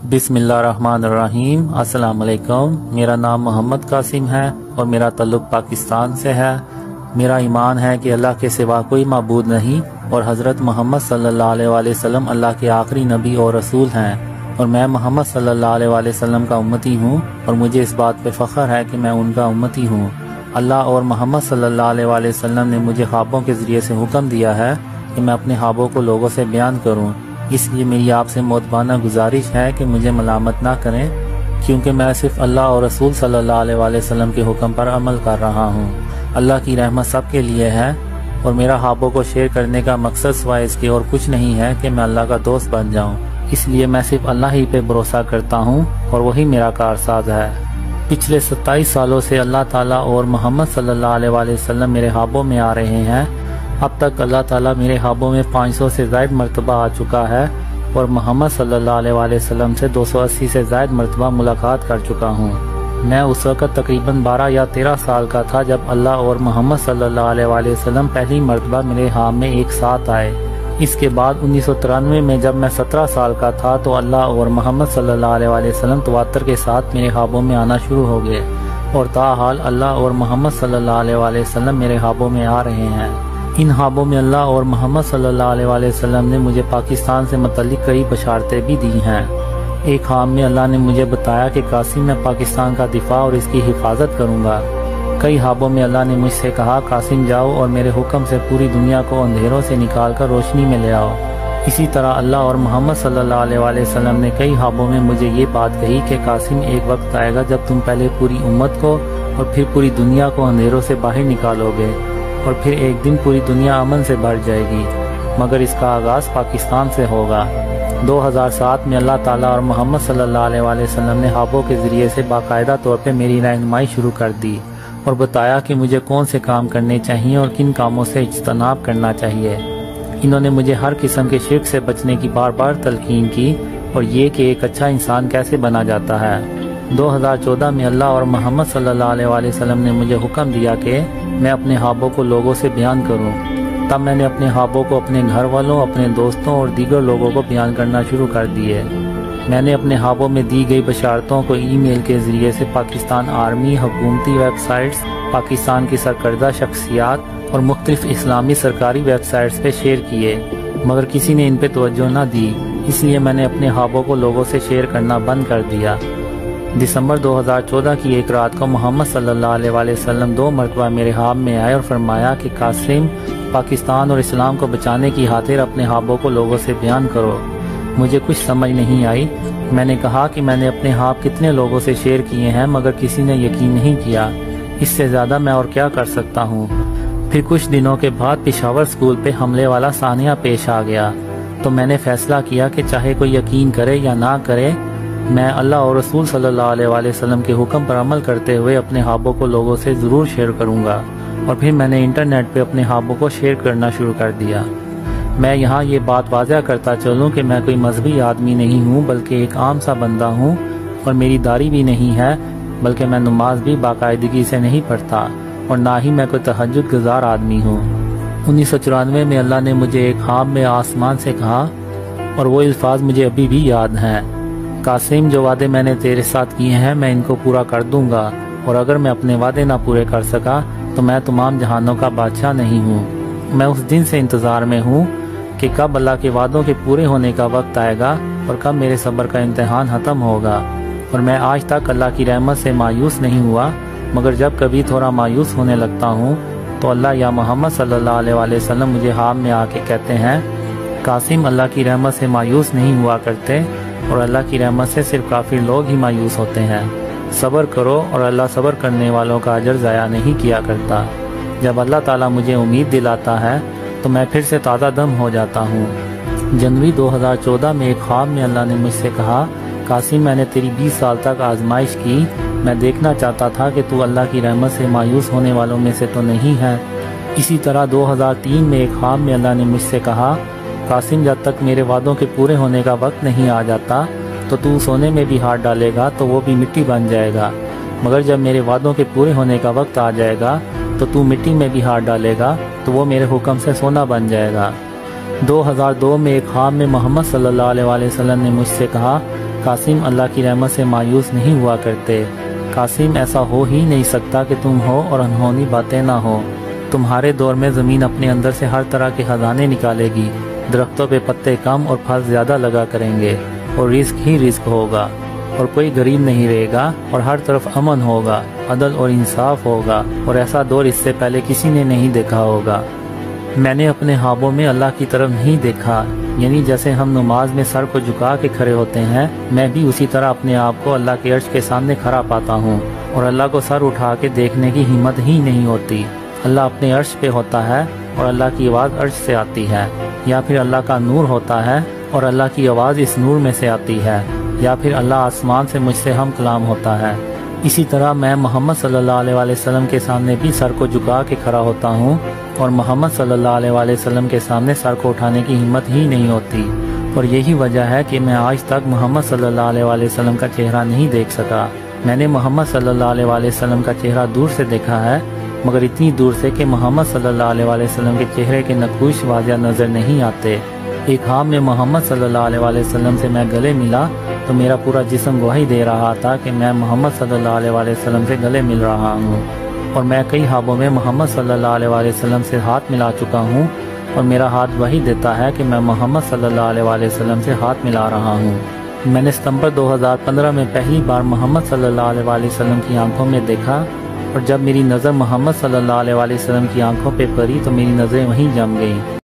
बिस्मिल्लाहिर्रहमानिर्रहीम। अस्सलाम वालेकुम। मेरा नाम मोहम्मद कासिम है और मेरा ताल्लुक़ पाकिस्तान से है। मेरा ईमान है कि अल्लाह के सिवा कोई माबूद नहीं और हज़रत मोहम्मद सल्लल्लाहु अलैहि वसल्लम अल्लाह के आखिरी नबी और रसूल हैं और मैं मोहम्मद सल्लल्लाहु अलैहि वसल्लम का उम्मती हूँ और मुझे इस बात पे फ़ख्र है कि मैं उनका उम्मती हूँ। अल्लाह और मोहम्मद सल्लल्लाहु अलैहि वसल्लम ने मुझे ख्वाबों के ज़रिए से हुक्म दिया है कि मैं अपने ख्वाबों को लोगों से बयान करूँ। इसलिए मेरी आपसे मोतबाना गुजारिश है कि मुझे मलामत ना करें, क्योंकि मैं सिर्फ अल्लाह और रसूल सल्लल्लाहु अलैहि वसल्लम के हुक्म पर अमल कर रहा हूँ। अल्लाह की रहमत सबके लिए है और मेरा ख्वाबों को शेयर करने का मकसद सिवाय इसके और कुछ नहीं है कि मैं अल्लाह का दोस्त बन जाऊँ। इसलिए मैं सिर्फ अल्लाह ही पे भरोसा करता हूँ और वही मेरा कारसाज है। पिछले 27 सालों से अल्लाह ताला और मोहम्मद सल्लल्लाहु अलैहि वसल्लम मेरे ख्वाबों में आ रहे हैं। अब तक अल्लाह ताला मेरे ख्वाबों में 500 से ज़ायद मरतबा आ चुका है और मोहम्मद सल्लल्लाहु अलैहि वसल्लम से 280 से ज़ायद मरतबा मुलाकात कर चुका हूँ। मैं उस वक़्त तकरीबन 12 या 13 साल का था जब अल्लाह और मोहम्मद सल्लल्लाहु अलैहि वसल्लम पहली मरतबा मेरे ख्वाब में एक साथ आए। इसके बाद 1993 में जब मैं 17 साल का था तो अल्लाह और मोहम्मद सल्लल्लाहु अलैहि वसल्लम तवातर के साथ मेरे ख्वाबों में आना शुरू हो गए और ताहाल अल्लाह और मोहम्मद सल्लल्लाहु अलैहि वसल्लम मेरे ख्वाबों में आ रहे हैं। इन ख्वाबों में अल्लाह और मोहम्मद सल्लल्लाहु अलैहि वसल्लम ने मुझे पाकिस्तान से मुतल्लिक कई बशारतें भी दी हैं। एक ख्वाब में अल्लाह ने मुझे बताया कि कासिम मैं पाकिस्तान का दिफा और इसकी हिफाजत करूँगा। कई ख्वाबों में अल्लाह ने मुझसे कहा, कासिम जाओ और मेरे हुक्म से पूरी दुनिया को अंधेरों से निकाल कर रोशनी में ले आओ। इसी तरह अल्लाह और मोहम्मद सल्लल्लाहु अलैहि वसल्लम ने कई ख्वाबों में मुझे ये बात कही कि कासिम एक वक्त आएगा जब तुम पहले पूरी उम्मत को और फिर पूरी दुनिया को अंधेरों से बाहर निकालोगे और फिर एक दिन पूरी दुनिया अमन से भर जाएगी, मगर इसका आगाज़ पाकिस्तान से होगा। 2007 में अल्लाह ताला और मोहम्मद सल्लल्लाहु अलैहि वसल्लम ने ख्वाबों के ज़रिए से बाकायदा तौर पे मेरी रहनुमाई शुरू कर दी और बताया कि मुझे कौन से काम करने चाहिए और किन कामों से इज्तनाब करना चाहिए। इन्होंने मुझे हर किस्म के शिर्क से बचने की बार बार तलकीन की और ये कि एक अच्छा इंसान कैसे बना जाता है। 2014 में अल्लाह और मोहम्मद सल्लल्लाहु अलैहि वसल्लम ने मुझे हुक्म दिया कि मैं अपने ख्वाबों को लोगों से बयान करूं। तब मैंने अपने ख्वाबों को अपने घर वालों, अपने दोस्तों और दीगर लोगों को बयान करना शुरू कर दिए। मैंने अपने ख्वाबों में दी गई बशारतों को ईमेल के ज़रिए से पाकिस्तान आर्मी, हुकूमती वेबसाइट्स, पाकिस्तान की सरकर्दा शख्सियात और मुख्तलिफ इस्लामी सरकारी वेबसाइट्स पे शेयर किए, मगर किसी ने इन पे तवज्जो न दी। इसलिए मैंने अपने ख्वाबों को लोगों से शेयर करना बंद कर दिया। दिसंबर 2014 की एक रात को मोहम्मद सल्लल्लाहु अलैहि वसल्लम 2 मरतबा मेरे ख्वाब में आए और फरमाया कि कासिम, पाकिस्तान और इस्लाम को बचाने की खातिर अपने ख्वाबों को लोगों से बयान करो। मुझे कुछ समझ नहीं आई। मैंने कहा कि मैंने अपने ख्वाब कितने लोगों से शेयर किए हैं मगर किसी ने यकीन नहीं किया। इससे ज़्यादा मैं और क्या कर सकता हूँ। फिर कुछ दिनों के बाद पेशावर स्कूल पे हमले वाला सानिया पेश आ गया तो मैंने फ़ैसला किया कि चाहे कोई यकीन करे या ना करे, मैं अल्लाह और रसूल सल्लल्लाहु अलैहि वसल्लम के हुक्म पर अमल करते हुए अपने ख्वाबों को लोगों से ज़रूर शेयर करूँगा। और फिर मैंने इंटरनेट पे अपने ख्वाबों को शेयर करना शुरू कर दिया। मैं यहाँ ये बात वाज़ह करता चलूँ कि मैं कोई मजहबी आदमी नहीं हूँ, बल्कि एक आम सा बंदा हूँ और मेरी दाढ़ी भी नहीं है, बल्कि मैं नमाज भी बाकायदगी से नहीं पढ़ता और ना ही मैं कोई तहज्जुद गुज़ार आदमी हूँ। 1994 में अल्लाह ने मुझे एक ख्वाब में आसमान से कहा और वो अल्फाज मुझे अभी भी याद हैं, कासिम जो वादे मैंने तेरे साथ किए हैं मैं इनको पूरा कर दूंगा और अगर मैं अपने वादे ना पूरे कर सका तो मैं तमाम जहानों का बादशाह नहीं हूँ। मैं उस दिन से इंतज़ार में हूँ कि कब अल्लाह के वादों के पूरे होने का वक्त आएगा और कब मेरे सब्र का इम्तिहान ख़त्म होगा। और मैं आज तक अल्लाह की रहमत से मायूस नहीं हुआ, मगर जब कभी थोड़ा मायूस होने लगता हूँ तो अल्लाह या मोहम्मद सल्लल्लाहु अलैहि वसल्लम मुझे ख्वाब में आके कहते हैं, कासिम अल्लाह की रहमत से मायूस नहीं हुआ करते और अल्लाह की रहमत से सिर्फ काफिर लोग ही मायूस होते हैं। सब्र करो और अल्लाह सब्र करने वालों का अजर ज़ाया नहीं किया करता। जब अल्लाह ताला मुझे उम्मीद दिलाता है तो मैं फिर से ताज़ा दम हो जाता हूँ। जनवरी 2014 में एक ख्वाब में अल्लाह ने मुझसे कहा, कासिम मैंने तेरी 20 साल तक आजमाइश की, मैं देखना चाहता था कि तू अल्लाह की रहमत से मायूस होने वालों में से तो नहीं है। इसी तरह 2003 में एक ख्वाब में अल्लाह ने मुझसे कहा, कासिम जब तक मेरे वादों के पूरे होने का वक्त नहीं आ जाता तो तू सोने में भी हाथ डालेगा तो वो भी मिट्टी बन जाएगा, मगर जब मेरे वादों के पूरे होने का वक्त आ जाएगा तो तू मिट्टी में भी हाथ डालेगा तो वो मेरे हुक्म से सोना बन जाएगा। 2002 में एक ख्वाब में मोहम्मद सल्लल्लाहु अलैहि वसल्लम ने मुझसे कहा, قاسم اللہ کی رحمت سے مایوس نہیں ہوا کرتے۔ قاسم ایسا ہو ہی نہیں سکتا کہ تم ہو اور انہونی باتیں نہ ہو۔ تمہارے دور میں زمین اپنے اندر سے ہر طرح کے خزانے نکالے گی، درختوں پہ پتے کم اور پھل زیادہ لگا کریں گے، اور رزق ہی رزق ہوگا، اور کوئی غریب نہیں رہے گا، اور ہر طرف امن ہوگا، عدل اور انصاف ہوگا، اور ایسا دور اس سے پہلے کسی نے نہیں دیکھا ہوگا۔ میں نے اپنے خوابوں میں اللہ کی طرف نہیں دیکھا، یعنی جیسے ہم نماز میں سر کو جھکا کے کھڑے ہوتے ہیں، میں بھی اسی طرح اپنے آپ کو اللہ کے عرش کے سامنے کھڑا پاتا ہوں، اور اللہ کو سر اٹھا کے دیکھنے کی ہمت ہی نہیں ہوتی۔ اللہ اپنے عرش پہ ہوتا ہے اور اللہ کی آواز عرش سے آتی ہے، یا پھر اللہ کا نور ہوتا ہے اور اللہ کی آواز اس نور میں سے آتی ہے، یا پھر اللہ آسمان سے مجھ سے ہم کلام ہوتا ہے۔ اسی طرح میں محمد صلی اللہ علیہ وسلم کے سامنے بھی سر کو جھکا کے کھڑا ہوتا ہوں، اور محمد صلی اللہ علیہ وسلم کے سامنے سر کو اٹھانے کی ہمت ہی نہیں ہوتی، اور یہی وجہ ہے کہ میں آج تک محمد صلی اللہ علیہ وسلم کا چہرہ نہیں دیکھ سکا۔ میں نے محمد صلی اللہ علیہ وسلم کا چہرہ دور سے دیکھا ہے، مگر اتنی دور سے کہ محمد صلی اللہ علیہ وسلم کے چہرے کے نقوش واضح نظر نہیں آتے۔ ایک خواب میں محمد صلی اللہ علیہ وسلم سے میں گلے ملا تو میرا پورا جسم گواہی دے رہا تھا کہ میں محمد صلی اللہ علیہ وسلم سے گلے مل رہا ہوں، اور میں کئی خوابوں میں محمد صلی اللہ علیہ وسلم سے ہاتھ ملا چکا ہوں، اور میرا ہاتھ وہی دیتا ہے کہ میں محمد صلی اللہ علیہ وسلم سے ہاتھ ملا رہا ہوں۔ میں نے ستمبر 2015 میں پہلی بار محمد صلی اللہ علیہ وسلم کی آنکھوں میں دیکھا، اور جب میری نظر محمد صلی اللہ علیہ وسلم کی آنکھوں پہ پڑی تو میری نظریں وہیں جم گئیں۔